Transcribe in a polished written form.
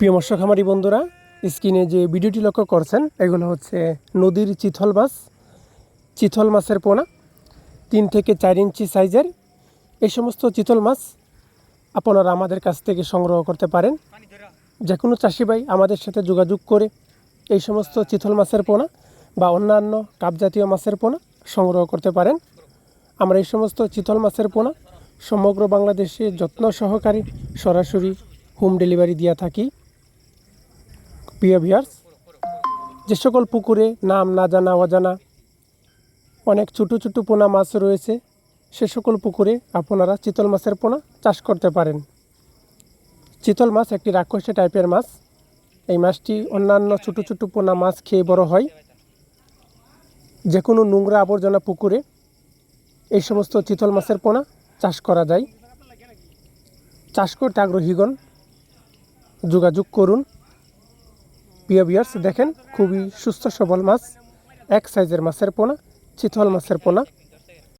প্রিয় মৎস্য খামারি বন্ধুরা, স্ক্রিনে যে ভিডিওটি লক্ষ্য করছেন এগুলো হচ্ছে নদীর চিতল মাছের পোনা 3 থেকে 4 ইঞ্চি সাইজের। এই সমস্ত চিতল মাছ আপনারা আমাদের কাছ থেকে সংগ্রহ করতে পারেন। যে কোনো চাষি ভাই আমাদের সাথে যোগাযোগ করে এই সমস্ত চিতল মাছের পোনা বা অন্যান্য কাপজাতীয় মাছের পোনা সংগ্রহ করতে পারেন। আমরা এই সমস্ত চিতল মাছের পোনা সমগ্র বাংলাদেশে যত্ন সহকারে সরাসরি হোম ডেলিভারি দিয়ে থাকি। প্রিয় ভিউয়ার্স, যে সকল পুকুরে নাম না জানা অজানা অনেক ছোটো ছোটো পোনা মাছ রয়েছে, সে সকল পুকুরে আপনারা চিতল মাছের পোনা চাষ করতে পারেন। চিতল মাছ একটি রাক্ষসী টাইপের মাছ। এই মাছটি অন্যান্য ছোটো ছোটো পোনা মাছ খেয়ে বড় হয়। যে কোনো নোংরা আবর্জনা পুকুরে এই সমস্ত চিতল মাছের পোনা চাষ করা যায়। চাষ করতে আগ্রহীগণ যোগাযোগ করুন। প্রিয় ভিউয়ার্স, দেখেন খুবই সুস্থ সবল মাছ, এক সাইজের মাছের পোনা, চিতল মাছের পোনা।